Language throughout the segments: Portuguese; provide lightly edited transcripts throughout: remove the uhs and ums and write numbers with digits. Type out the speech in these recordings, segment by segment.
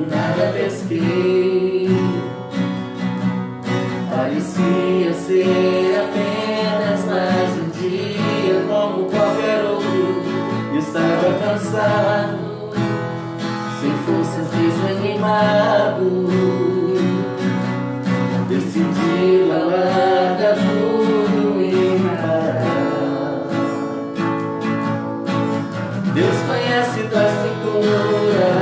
nada pesquei. Parecia ser apenas mais um dia como qualquer outro. Estava cansado, sem forças, desanimado. Decidi largar tudo e parar. Deus conhece tua estrutura,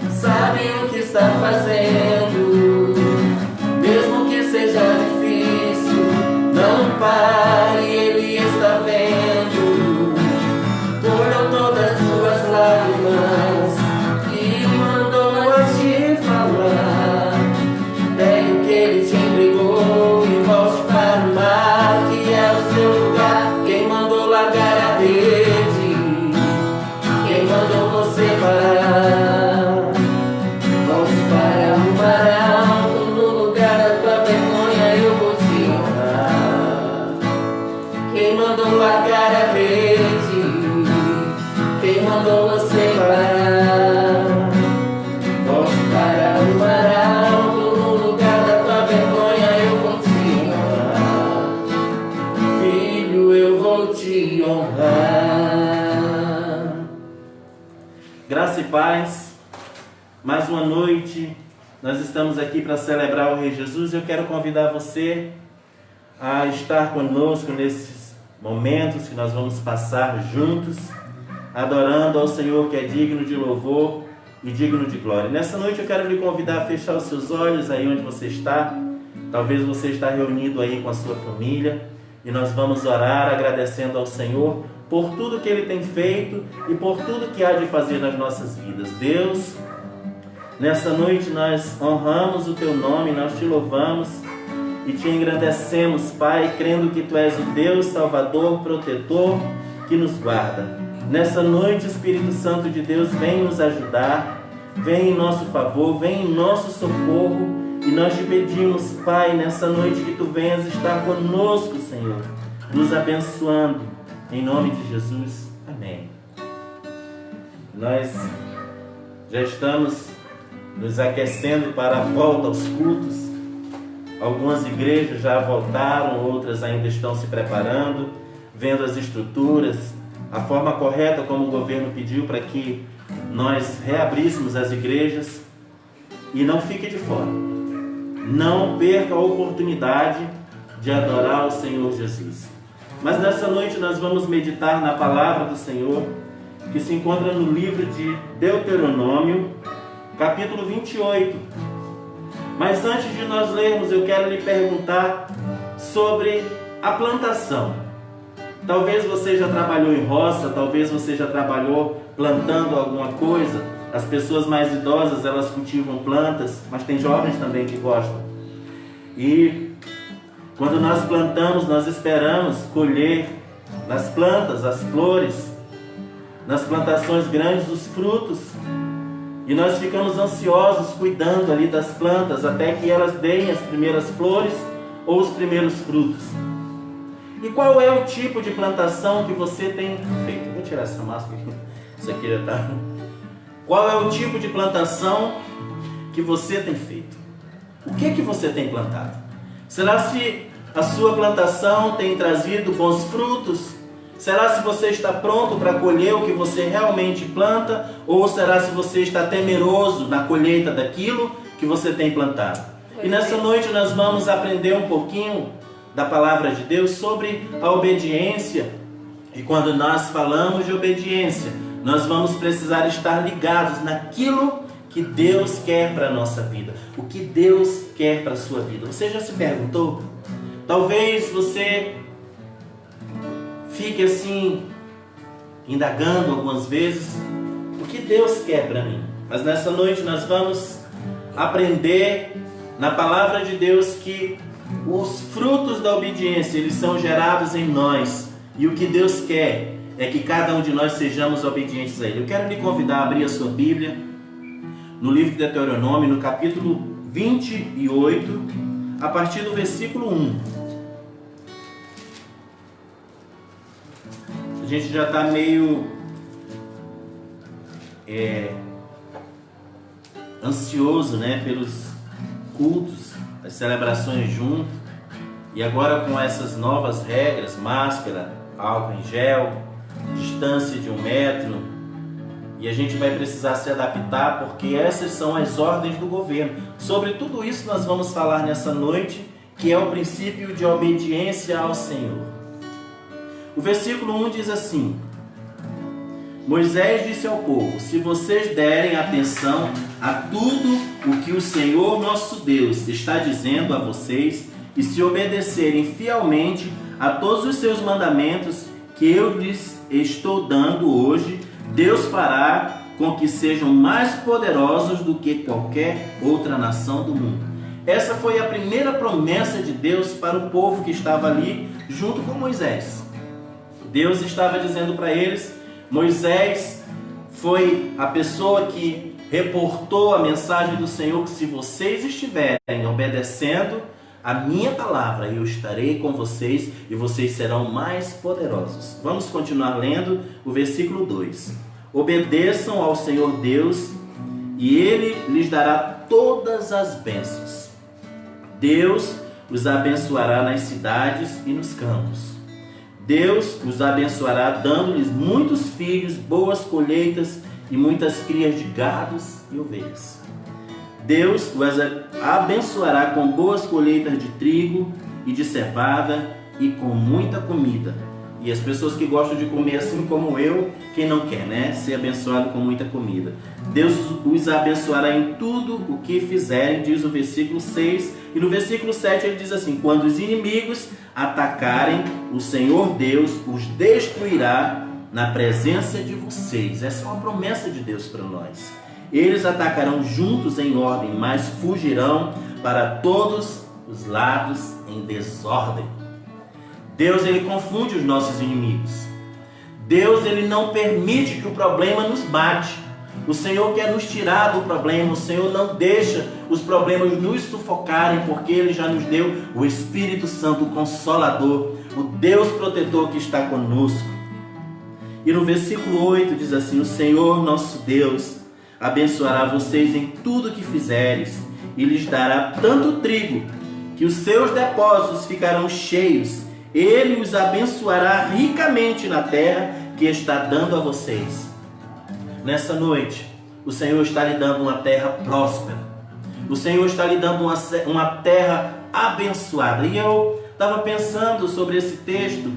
sabe o que está fazendo. Mesmo que seja difícil, não pare, Ele está vendo. Colheu todas as tuas lágrimas e mandou a te falar. Pegue o que Ele te entregou e volte para o mar, que é o seu lugar. Quem mandou largar a rede? Quem mandou você parar? Volte para o mar alto, no lugar da tua vergonha eu vou te honrar. Quem mandou largar a rede? Quem mandou você parar? Volte para o mar alto, no lugar da tua vergonha eu vou te honrar. Filho, eu vou te honrar. Graça e paz, mais uma noite, nós estamos aqui para celebrar o Rei Jesus. Eu quero convidar você a estar conosco nesses momentos que nós vamos passar juntos, adorando ao Senhor que é digno de louvor e digno de glória. Nessa noite eu quero lhe convidar a fechar os seus olhos aí onde você está. Talvez você está reunido aí com a sua família, e nós vamos orar agradecendo ao Senhor por tudo que Ele tem feito e por tudo que há de fazer nas nossas vidas. Deus, nessa noite nós honramos o Teu nome, nós Te louvamos e Te engrandecemos, Pai, crendo que Tu és o Deus Salvador, protetor, que nos guarda. Nessa noite, Espírito Santo de Deus, vem nos ajudar, vem em nosso favor, vem em nosso socorro, e nós Te pedimos, Pai, nessa noite que Tu venhas estar conosco, Senhor, nos abençoando, em nome de Jesus. Amém. Nós já estamos nos aquecendo para a volta aos cultos. Algumas igrejas já voltaram, outras ainda estão se preparando, vendo as estruturas, a forma correta como o governo pediu para que nós reabríssemos as igrejas. E não fique de fora. Não perca a oportunidade de adorar o Senhor Jesus. Mas nessa noite nós vamos meditar na palavra do Senhor, que se encontra no livro de Deuteronômio, capítulo 28. Mas antes de nós lermos, eu quero lhe perguntar sobre a plantação. Talvez você já trabalhou em roça, talvez você já trabalhou plantando alguma coisa. As pessoas mais idosas, elas cultivam plantas, mas tem jovens também que gostam. E quando nós plantamos, nós esperamos colher nas plantas as flores, nas plantações grandes os frutos. E nós ficamos ansiosos cuidando ali das plantas até que elas deem as primeiras flores ou os primeiros frutos. E qual é o tipo de plantação que você tem feito? Vou tirar essa máscara aqui. Isso aqui já está. Qual é o tipo de plantação que você tem feito? O que é que você tem plantado? Será se a sua plantação tem trazido bons frutos? Será se você está pronto para colher o que você realmente planta? Ou será se você está temeroso na colheita daquilo que você tem plantado? E nessa noite nós vamos aprender um pouquinho da palavra de Deus sobre a obediência. E quando nós falamos de obediência, nós vamos precisar estar ligados naquilo que Deus quer para a nossa vida. O que Deus quer para a sua vida. Você já se perguntou? Talvez você fique assim, indagando algumas vezes, o que Deus quer para mim? Mas nessa noite nós vamos aprender na palavra de Deus que os frutos da obediência, eles são gerados em nós. E o que Deus quer é que cada um de nós sejamos obedientes a Ele. Eu quero lhe convidar a abrir a sua Bíblia no livro de Deuteronômio, no capítulo 28, a partir do versículo 1. A gente já está meio ansioso, né, pelos cultos, as celebrações junto, e agora com essas novas regras, máscara, álcool em gel, distância de 1 metro, e a gente vai precisar se adaptar, porque essas são as ordens do governo. Sobre tudo isso nós vamos falar nessa noite, que é o princípio de obediência ao Senhor. O versículo 1 diz assim: Moisés disse ao povo: se vocês derem atenção a tudo o que o Senhor nosso Deus está dizendo a vocês e se obedecerem fielmente a todos os seus mandamentos que eu lhes estou dando hoje, Deus fará com que sejam mais poderosos do que qualquer outra nação do mundo. Essa foi a primeira promessa de Deus para o povo que estava ali junto com Moisés. Deus estava dizendo para eles, Moisés foi a pessoa que reportou a mensagem do Senhor, que se vocês estiverem obedecendo a minha palavra, eu estarei com vocês e vocês serão mais poderosos. Vamos continuar lendo o versículo 2. Obedeçam ao Senhor Deus e Ele lhes dará todas as bênçãos. Deus os abençoará nas cidades e nos campos. Deus os abençoará dando-lhes muitos filhos, boas colheitas e muitas crias de gados e ovelhas. Deus os abençoará com boas colheitas de trigo e de cevada e com muita comida. E as pessoas que gostam de comer assim como eu, quem não quer, né? Ser abençoado com muita comida. Deus os abençoará em tudo o que fizerem, diz o versículo 6. E no versículo 7 ele diz assim: quando os inimigos atacarem, o Senhor Deus os destruirá na presença de vocês. Essa é uma promessa de Deus para nós. Eles atacarão juntos em ordem, mas fugirão para todos os lados em desordem. Deus, ele confunde os nossos inimigos. Deus, ele não permite que o problema nos bate. O Senhor quer nos tirar do problema. O Senhor não deixa os problemas nos sufocarem, porque Ele já nos deu o Espírito Santo, o Consolador, o Deus protetor que está conosco. E no versículo 8 diz assim: o Senhor nosso Deus abençoará vocês em tudo que fizeres e lhes dará tanto trigo que os seus depósitos ficarão cheios. Ele os abençoará ricamente na terra que está dando a vocês. Nessa noite, o Senhor está lhe dando uma terra próspera. O Senhor está lhe dando uma terra abençoada. E eu estava pensando sobre esse texto,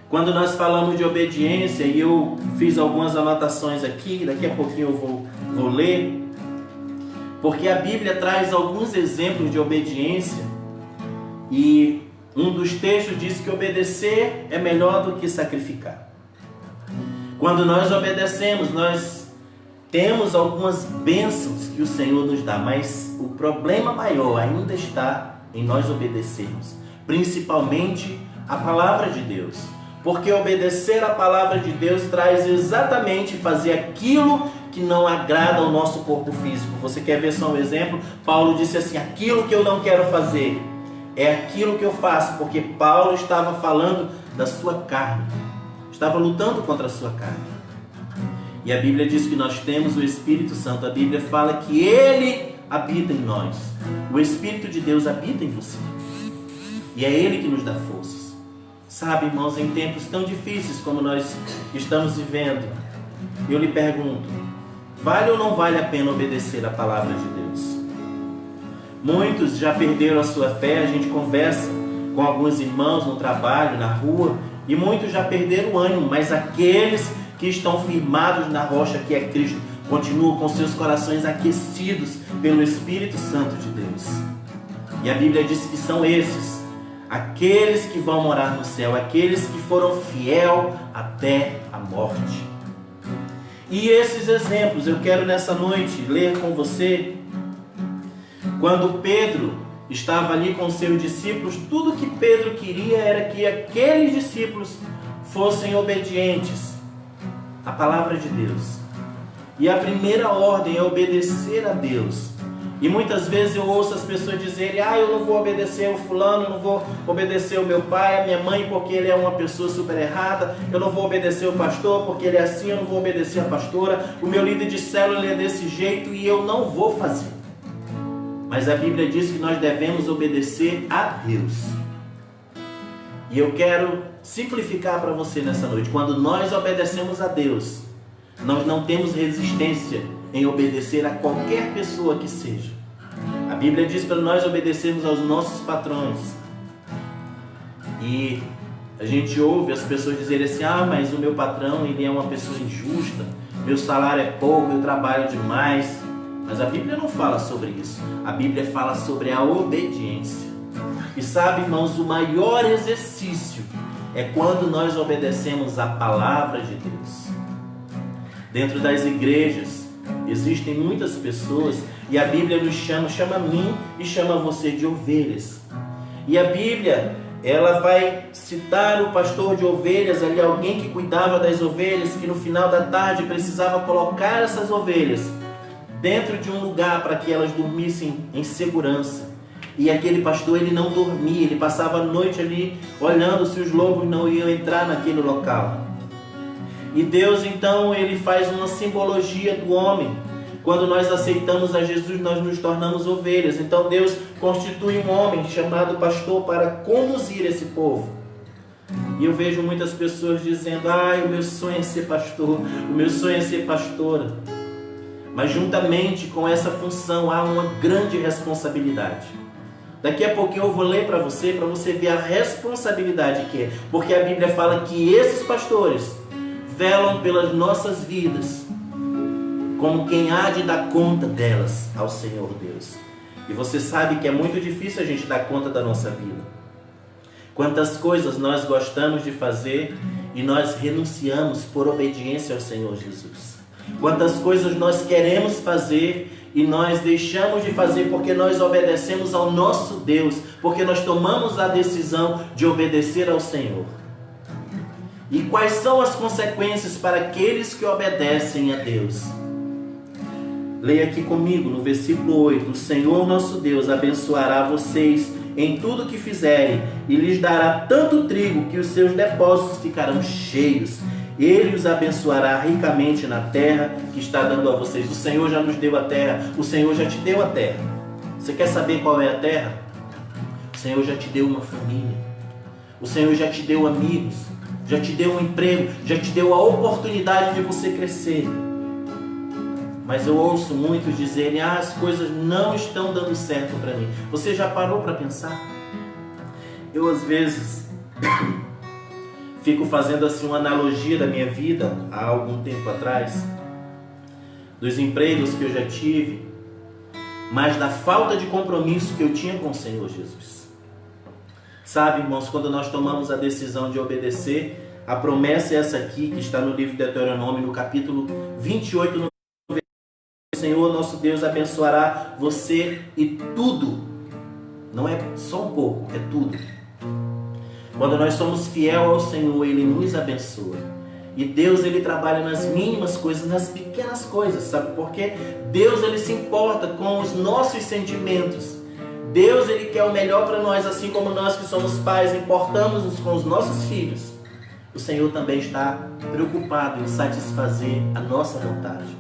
quando nós falamos de obediência, e eu fiz algumas anotações aqui, daqui a pouquinho eu vou ler, porque a Bíblia traz alguns exemplos de obediência, e um dos textos diz que obedecer é melhor do que sacrificar. Quando nós obedecemos, nós temos algumas bênçãos que o Senhor nos dá, mas o problema maior ainda está em nós obedecermos, principalmente a palavra de Deus. Porque obedecer a palavra de Deus traz exatamente fazer aquilo que não agrada ao nosso corpo físico. Você quer ver só um exemplo? Paulo disse assim: aquilo que eu não quero fazer é aquilo que eu faço, porque Paulo estava falando da sua carne, estava lutando contra a sua carne. E a Bíblia diz que nós temos o Espírito Santo. A Bíblia fala que Ele habita em nós. O Espírito de Deus habita em você. E é Ele que nos dá forças. Sabe, irmãos, em tempos tão difíceis como nós estamos vivendo, eu lhe pergunto, vale ou não vale a pena obedecer a palavra de Deus? Muitos já perderam a sua fé. A gente conversa com alguns irmãos no trabalho, na rua, e muitos já perderam o ânimo, mas aqueles que estão firmados na rocha que é Cristo, continuam com seus corações aquecidos pelo Espírito Santo de Deus. E a Bíblia diz que são esses, aqueles que vão morar no céu, aqueles que foram fiel até a morte. E esses exemplos eu quero nessa noite ler com você. Quando Pedro estava ali com seus discípulos, tudo que Pedro queria era que aqueles discípulos fossem obedientes à palavra de Deus. E a primeira ordem é obedecer a Deus. E muitas vezes eu ouço as pessoas dizerem: eu não vou obedecer o fulano, eu não vou obedecer o meu pai, a minha mãe, porque ele é uma pessoa super errada, eu não vou obedecer o pastor porque ele é assim, eu não vou obedecer a pastora, o meu líder de célula ele é desse jeito e eu não vou fazer. Mas a Bíblia diz que nós devemos obedecer a Deus. E eu quero simplificar para você nessa noite: quando nós obedecemos a Deus, nós não temos resistência em obedecer a qualquer pessoa que seja. A Bíblia diz para nós obedecermos aos nossos patrões. E a gente ouve as pessoas dizerem assim: mas o meu patrão ele é uma pessoa injusta, meu salário é pouco, eu trabalho demais. Mas a Bíblia não fala sobre isso. A Bíblia fala sobre a obediência. E sabe, irmãos, o maior exercício é quando nós obedecemos a palavra de Deus. Dentro das igrejas existem muitas pessoas, e a Bíblia nos chama a mim e chama você de ovelhas. E a Bíblia, ela vai citar o pastor de ovelhas, ali alguém que cuidava das ovelhas, que no final da tarde precisava colocar essas ovelhas dentro de um lugar para que elas dormissem em segurança. E aquele pastor, ele não dormia, ele passava a noite ali olhando se os lobos não iam entrar naquele local. E Deus então, ele faz uma simbologia do homem. Quando nós aceitamos a Jesus, nós nos tornamos ovelhas. Então Deus constitui um homem chamado pastor para conduzir esse povo. E eu vejo muitas pessoas dizendo: o meu sonho é ser pastor, o meu sonho é ser pastora. Mas juntamente com essa função há uma grande responsabilidade. Daqui a pouquinho eu vou ler para você ver a responsabilidade que é. Porque a Bíblia fala que esses pastores velam pelas nossas vidas, como quem há de dar conta delas ao Senhor Deus. E você sabe que é muito difícil a gente dar conta da nossa vida. Quantas coisas nós gostamos de fazer e nós renunciamos por obediência ao Senhor Jesus. Quantas coisas nós queremos fazer e nós deixamos de fazer porque nós obedecemos ao nosso Deus, porque nós tomamos a decisão de obedecer ao Senhor. E quais são as consequências para aqueles que obedecem a Deus? Leia aqui comigo no versículo 8: o Senhor nosso Deus abençoará vocês em tudo que fizerem e lhes dará tanto trigo que os seus depósitos ficarão cheios. Ele os abençoará ricamente na terra que está dando a vocês. O Senhor já nos deu a terra, o Senhor já te deu a terra. Você quer saber qual é a terra? O Senhor já te deu uma família, o Senhor já te deu amigos, já te deu um emprego, já te deu a oportunidade de você crescer. Mas eu ouço muitos dizerem: as coisas não estão dando certo para mim. Você já parou para pensar? Eu às vezes fico fazendo assim uma analogia da minha vida há algum tempo atrás, dos empregos que eu já tive, mas da falta de compromisso que eu tinha com o Senhor Jesus. Sabe, irmãos, quando nós tomamos a decisão de obedecer, a promessa é essa aqui, que está no livro de Deuteronômio, no capítulo 28, no o Senhor nosso Deus abençoará você e tudo. Não é só um pouco, é tudo. Quando nós somos fiel ao Senhor, Ele nos abençoa. E Deus, Ele trabalha nas mínimas coisas, nas pequenas coisas, sabe por quê? Deus, Ele se importa com os nossos sentimentos. Deus, Ele quer o melhor para nós, assim como nós que somos pais importamos com os nossos filhos. O Senhor também está preocupado em satisfazer a nossa vontade.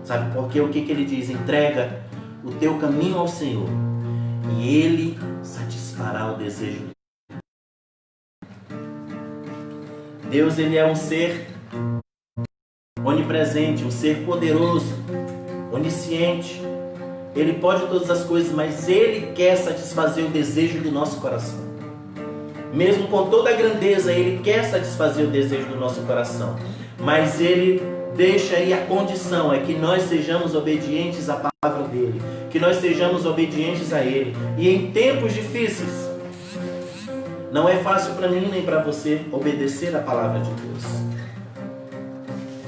Sabe por quê? O que Ele diz? Entrega o teu caminho ao Senhor e Ele satisfará o desejo. Deus, Ele é um ser onipresente, um ser poderoso, onisciente. Ele pode todas as coisas, mas Ele quer satisfazer o desejo do nosso coração. Mesmo com toda a grandeza, Ele quer satisfazer o desejo do nosso coração. Mas Ele deixa aí a condição, é que nós sejamos obedientes à palavra dEle, que nós sejamos obedientes a Ele. E em tempos difíceis, não é fácil para mim nem para você obedecer a palavra de Deus.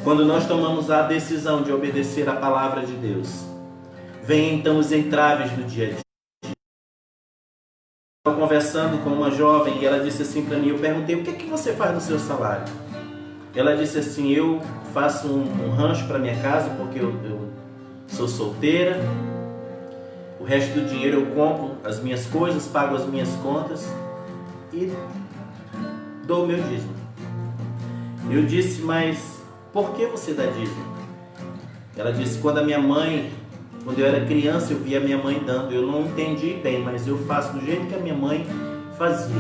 Quando nós tomamos a decisão de obedecer a palavra de Deus, vem então os entraves do dia a dia. Eu estava conversando com uma jovem e ela disse assim para mim, eu perguntei: o que é que você faz no seu salário? Ela disse assim: eu faço um rancho para minha casa porque eu sou solteira. O resto do dinheiro eu compro as minhas coisas, pago as minhas contas e dou o meu dízimo. Eu disse, mas por que você dá dízimo? Ela disse, quando eu era criança, eu via a minha mãe dando. Eu não entendi bem, mas eu faço do jeito que a minha mãe fazia.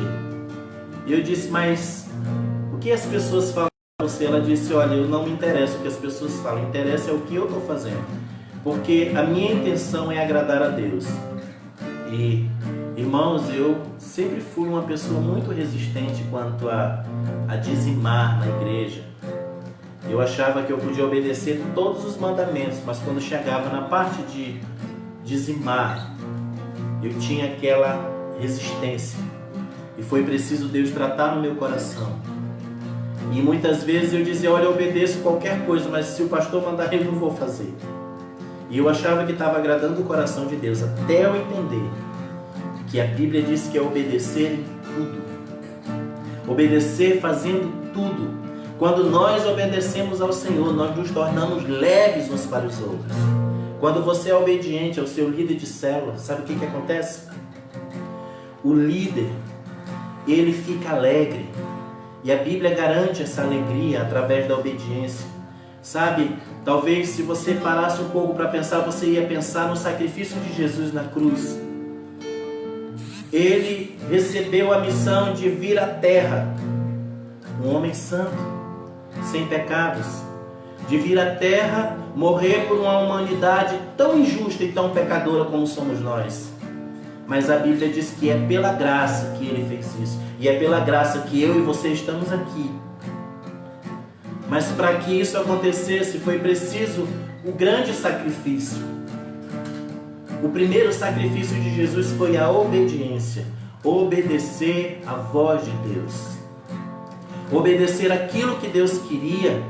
E eu disse, mas o que as pessoas falam para você? Ela disse, olha, eu não me interessa o que as pessoas falam, interessa é o que eu estou fazendo. Porque a minha intenção é agradar a Deus. E, irmãos, eu sempre fui uma pessoa muito resistente quanto a dizimar na igreja. Eu achava que eu podia obedecer todos os mandamentos, mas quando chegava na parte de dizimar, eu tinha aquela resistência. E foi preciso Deus tratar no meu coração. E muitas vezes eu dizia, olha, eu obedeço qualquer coisa, mas se o pastor mandar, eu não vou fazer. E eu achava que estava agradando o coração de Deus, até eu entender que a Bíblia diz que é obedecer em tudo. Obedecer fazendo tudo. Quando nós obedecemos ao Senhor, nós nos tornamos leves uns para os outros. Quando você é obediente ao seu líder de célula, sabe o que acontece? O líder, ele fica alegre. E a Bíblia garante essa alegria através da obediência. Sabe, talvez se você parasse um pouco para pensar, você ia pensar no sacrifício de Jesus na cruz. Ele recebeu a missão de vir à terra, um homem santo, sem pecados, de vir à terra, morrer por uma humanidade tão injusta e tão pecadora como somos nós. Mas a Bíblia diz que é pela graça que ele fez isso, e é pela graça que eu e você estamos aqui. Mas para que isso acontecesse, foi preciso o grande sacrifício. O primeiro sacrifício de Jesus foi a obediência. Obedecer à voz de Deus. Obedecer aquilo que Deus queria.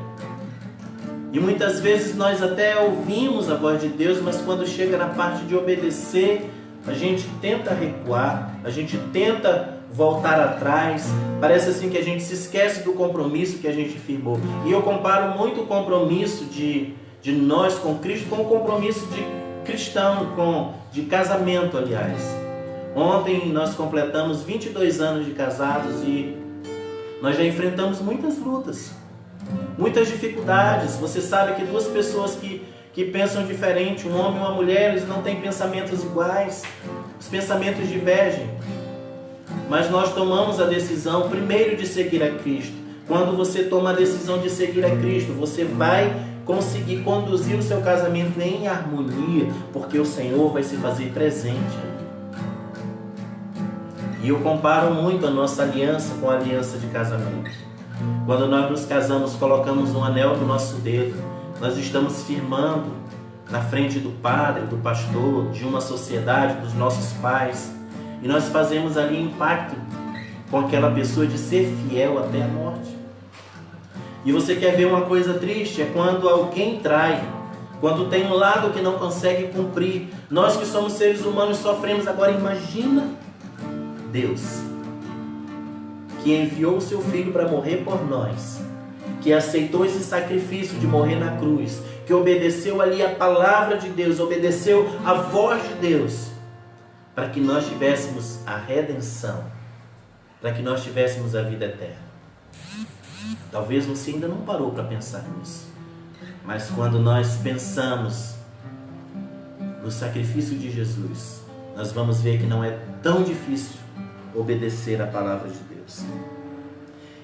E muitas vezes nós até ouvimos a voz de Deus, mas quando chega na parte de obedecer, a gente tenta recuar, a gente tenta voltar atrás. Parece assim que a gente se esquece do compromisso que a gente firmou. E eu comparo muito o compromisso de nós com Cristo com o compromisso de cristão, de casamento, aliás. Ontem nós completamos 22 anos de casados e nós já enfrentamos muitas lutas, muitas dificuldades. Você sabe que duas pessoas que pensam diferente, um homem e uma mulher, eles não têm pensamentos iguais, os pensamentos divergem. Mas nós tomamos a decisão primeiro de seguir a Cristo. Quando você toma a decisão de seguir a Cristo, você vai conseguir conduzir o seu casamento em harmonia, porque o Senhor vai se fazer presente. E eu comparo muito a nossa aliança com a aliança de casamento. Quando nós nos casamos, colocamos um anel no nosso dedo, nós estamos firmando na frente do padre, do pastor, de uma sociedade, dos nossos pais. E nós fazemos ali um pacto com aquela pessoa de ser fiel até a morte. E você quer ver uma coisa triste? É quando alguém trai, quando tem um lado que não consegue cumprir. Nós que somos seres humanos sofremos. Agora imagina Deus, que enviou o seu Filho para morrer por nós, que aceitou esse sacrifício de morrer na cruz, que obedeceu ali a palavra de Deus, obedeceu a voz de Deus, para que nós tivéssemos a redenção, para que nós tivéssemos a vida eterna. Talvez você ainda não parou para pensar nisso, mas quando nós pensamos no sacrifício de Jesus, nós vamos ver que não é tão difícil obedecer a palavra de Deus.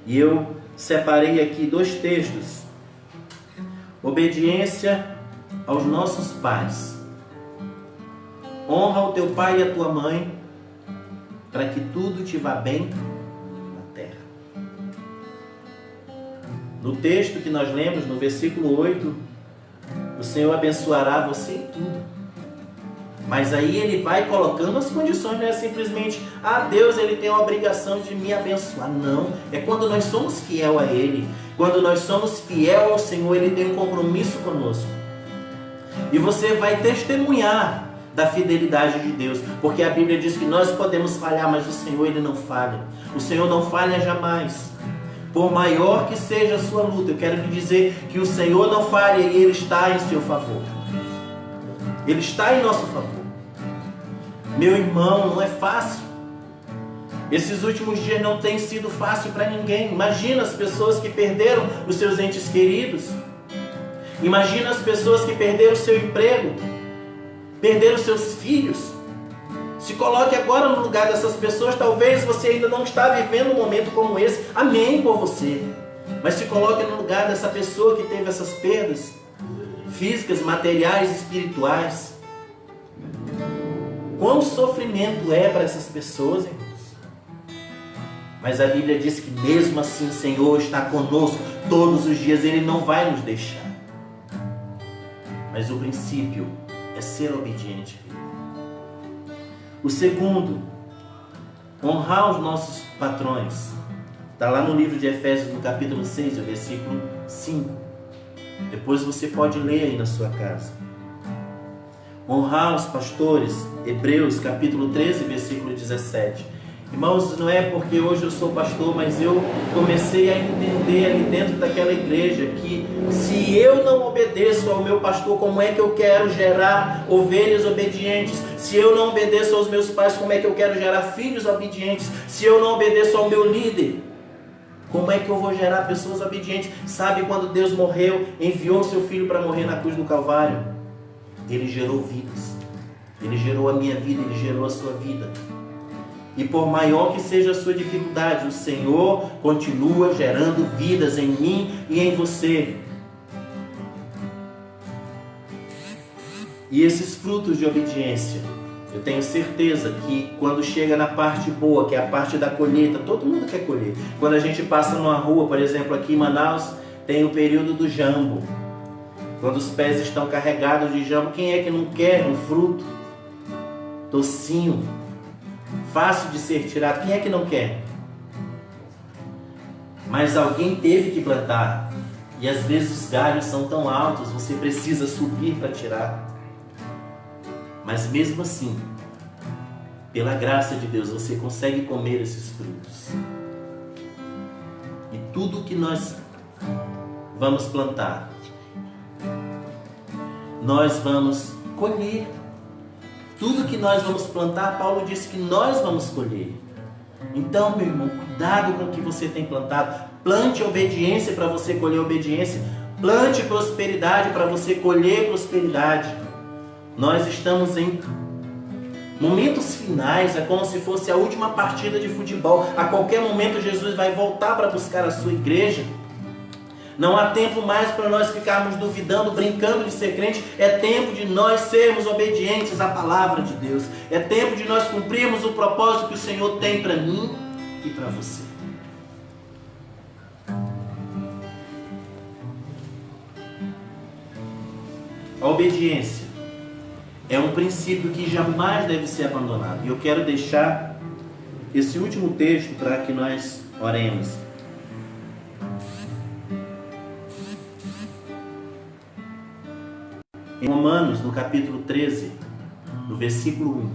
E eu separei aqui 2 textos. Obediência aos nossos pais. Honra o teu pai e a tua mãe, para que tudo te vá bem na terra. No texto que nós lemos, no versículo 8, o Senhor abençoará você em tudo. Mas aí ele vai colocando as condições, não é simplesmente, Deus ele tem a obrigação de me abençoar. Não, é quando nós somos fiel a Ele. Quando nós somos fiel ao Senhor, Ele tem um compromisso conosco. E você vai testemunhar da fidelidade de Deus, porque a Bíblia diz que nós podemos falhar, mas o Senhor ele não falha. O Senhor não falha jamais. Por maior que seja a sua luta, eu quero lhe dizer que o Senhor não falha e Ele está em seu favor. Ele está em nosso favor. Meu irmão, não é fácil. Esses últimos dias não tem sido fácil para ninguém. Imagina as pessoas que perderam os seus entes queridos. Imagina as pessoas que perderam o seu emprego, perderam os seus filhos. Se coloque agora no lugar dessas pessoas. Talvez você ainda não está vivendo um momento como esse. Amém por você. Mas se coloque no lugar dessa pessoa que teve essas perdas físicas, materiais, espirituais. Quão sofrimento é para essas pessoas, irmãos? Mas a Bíblia diz que mesmo assim o Senhor está conosco todos os dias. Ele não vai nos deixar. Mas o princípio é ser obediente. O segundo, honrar os nossos patrões. Está lá no livro de Efésios, no capítulo 6, versículo 5. Depois você pode ler aí na sua casa. Honrar os pastores, Hebreus, capítulo 13, versículo 17. Irmãos, não é porque hoje eu sou pastor, mas eu comecei a entender ali dentro daquela igreja que se eu não obedeço ao meu pastor, como é que eu quero gerar ovelhas obedientes? Se eu não obedeço aos meus pais, como é que eu quero gerar filhos obedientes? Se eu não obedeço ao meu líder, como é que eu vou gerar pessoas obedientes? Sabe quando Deus morreu, enviou o seu filho para morrer na cruz do Calvário? Ele gerou vidas. Ele gerou a minha vida, ele gerou a sua vida. E por maior que seja a sua dificuldade, o Senhor continua gerando vidas em mim e em você. E esses frutos de obediência, eu tenho certeza que quando chega na parte boa, que é a parte da colheita, todo mundo quer colher. Quando a gente passa numa rua, por exemplo, aqui em Manaus, tem o período do jambo. Quando os pés estão carregados de jambo, quem é que não quer um fruto docinho, fácil de ser tirado? Quem é que não quer? Mas alguém teve que plantar. E às vezes os galhos são tão altos, você precisa subir para tirar. Mas mesmo assim, pela graça de Deus, você consegue comer esses frutos. E tudo que nós vamos plantar, nós vamos colher. Tudo que nós vamos plantar, Paulo disse que nós vamos colher. Então, meu irmão, cuidado com o que você tem plantado. Plante obediência para você colher obediência. Plante prosperidade para você colher prosperidade. Nós estamos em momentos finais, é como se fosse a última partida de futebol. A qualquer momento Jesus vai voltar para buscar a sua igreja. Não há tempo mais para nós ficarmos duvidando, brincando de ser crente. É tempo de nós sermos obedientes à palavra de Deus. É tempo de nós cumprirmos o propósito que o Senhor tem para mim e para você. A obediência é um princípio que jamais deve ser abandonado. E eu quero deixar esse último texto para que nós oremos. Em Romanos, no capítulo 13, no versículo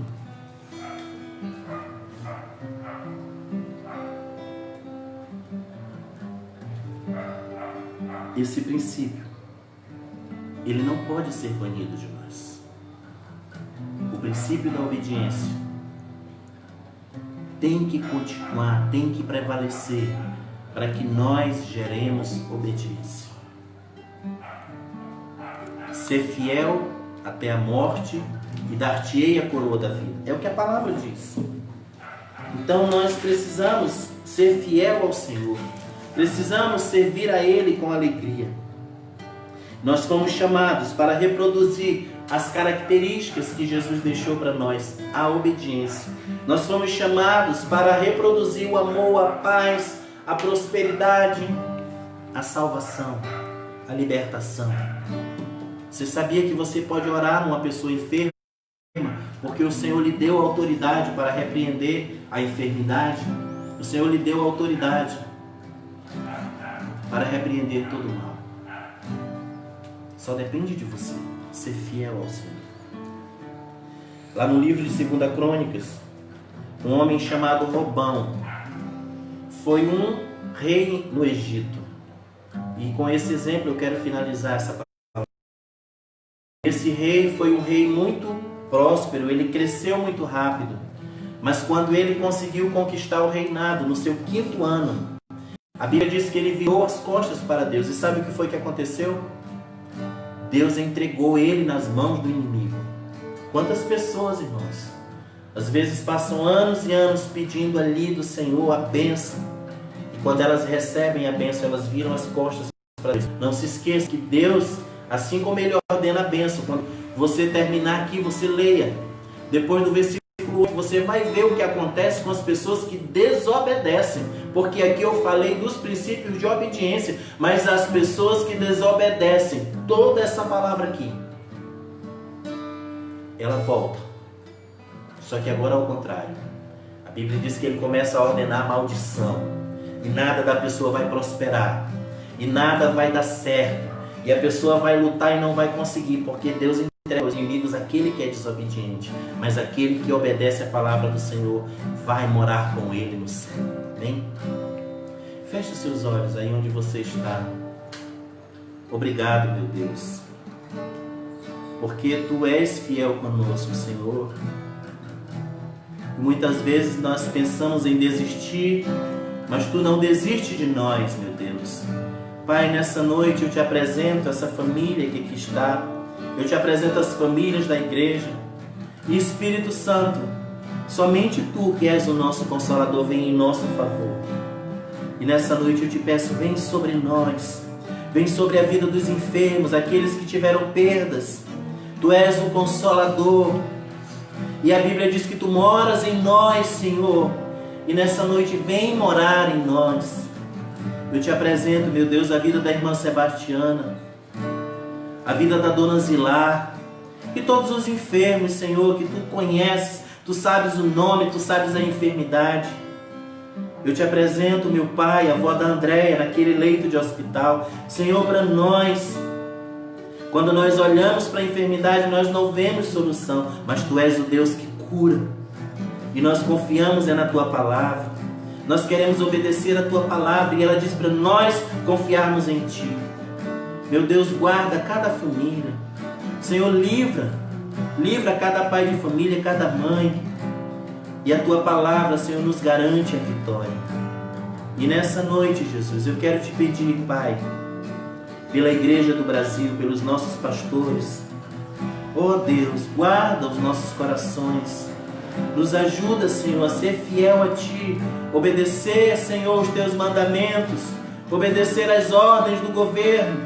1. Esse princípio, ele não pode ser banido de nós. O princípio da obediência tem que continuar, tem que prevalecer para que nós geremos obediência. Ser fiel até a morte e dar-te-ei a coroa da vida. É o que a palavra diz. Então nós precisamos ser fiel ao Senhor. Precisamos servir a Ele com alegria. Nós fomos chamados para reproduzir as características que Jesus deixou para nós, a obediência. Nós fomos chamados para reproduzir o amor, a paz, a prosperidade, a salvação, a libertação. Você sabia que você pode orar numa pessoa enferma, porque o Senhor lhe deu autoridade para repreender a enfermidade? O Senhor lhe deu autoridade para repreender todo o mal. Só depende de você ser fiel ao Senhor. Lá no livro de 2 Crônicas, um homem chamado Robão foi um rei no Egito. E com esse exemplo eu quero finalizar essa palavra. Esse rei foi um rei muito próspero, ele cresceu muito rápido. Mas quando ele conseguiu conquistar o reinado no seu 5º ano, a Bíblia diz que ele virou as costas para Deus. E sabe o que foi que aconteceu? Deus entregou ele nas mãos do inimigo. Quantas pessoas, irmãos, às vezes passam anos e anos pedindo ali do Senhor a bênção. E quando elas recebem a bênção, elas viram as costas para Deus. Não se esqueça que Deus, assim como Ele ordena a bênção, quando você terminar aqui, você leia. Depois do versículo 8, você vai ver o que acontece com as pessoas que desobedecem. Porque aqui eu falei dos princípios de obediência, mas as pessoas que desobedecem, toda essa palavra aqui, ela volta. Só que agora ao contrário. A Bíblia diz que ele começa a ordenar maldição. E nada da pessoa vai prosperar. E nada vai dar certo. E a pessoa vai lutar e não vai conseguir. Porque Deus entrega aos inimigos aquele que é desobediente. Mas aquele que obedece a palavra do Senhor vai morar com ele no céu. Amém? Feche os seus olhos aí onde você está. Obrigado, meu Deus. Porque Tu és fiel conosco, Senhor. Muitas vezes nós pensamos em desistir, mas Tu não desistes de nós, meu Deus. Pai, nessa noite eu Te apresento essa família que aqui está. Eu Te apresento as famílias da igreja. E Espírito Santo, somente Tu que és o nosso Consolador, vem em nosso favor. E nessa noite eu Te peço, vem sobre nós. Vem sobre a vida dos enfermos, aqueles que tiveram perdas. Tu és o Consolador. E a Bíblia diz que Tu moras em nós, Senhor. E nessa noite vem morar em nós. Eu Te apresento, meu Deus, a vida da irmã Sebastiana, a vida da dona Zilar, e todos os enfermos, Senhor, que Tu conheces, Tu sabes o nome, Tu sabes a enfermidade. Eu Te apresento, meu Pai, a avó da Andréia, naquele leito de hospital. Senhor, para nós, quando nós olhamos para a enfermidade, nós não vemos solução, mas Tu és o Deus que cura. E nós confiamos na Tua palavra. Nós queremos obedecer a Tua palavra e ela diz para nós confiarmos em Ti. Meu Deus, guarda cada família. Senhor, livra cada pai de família, cada mãe. E a Tua palavra, Senhor, nos garante a vitória. E nessa noite, Jesus, eu quero Te pedir, Pai, pela Igreja do Brasil, pelos nossos pastores. Oh Deus, guarda os nossos corações. Nos ajuda, Senhor, a ser fiel a Ti. Obedecer, Senhor, os Teus mandamentos. Obedecer às ordens do governo.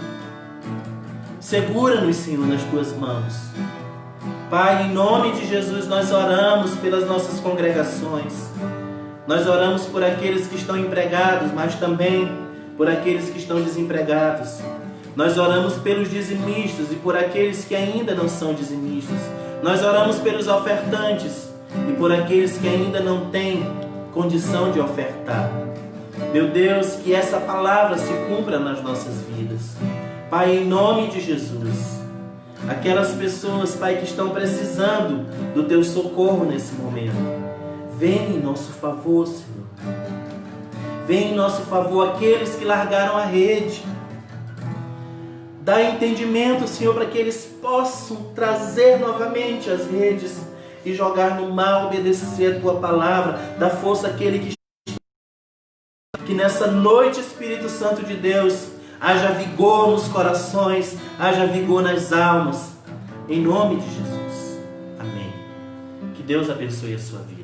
Segura-nos, Senhor, nas Tuas mãos. Pai, em nome de Jesus, nós oramos pelas nossas congregações. Nós oramos por aqueles que estão empregados, mas também por aqueles que estão desempregados. Nós oramos pelos dizimistas e por aqueles que ainda não são dizimistas. Nós oramos pelos ofertantes e por aqueles que ainda não têm condição de ofertar. Meu Deus, que essa palavra se cumpra nas nossas vidas. Pai, em nome de Jesus, aquelas pessoas, Pai, que estão precisando do Teu socorro nesse momento, vem em nosso favor, Senhor. Vem em nosso favor aqueles que largaram a rede. Dá entendimento, Senhor, para que eles possam trazer novamente as redes e jogar no mar, obedecer a Tua palavra. Dá força àquele que nessa noite, Espírito Santo de Deus, haja vigor nos corações, haja vigor nas almas. Em nome de Jesus. Amém. Que Deus abençoe a sua vida.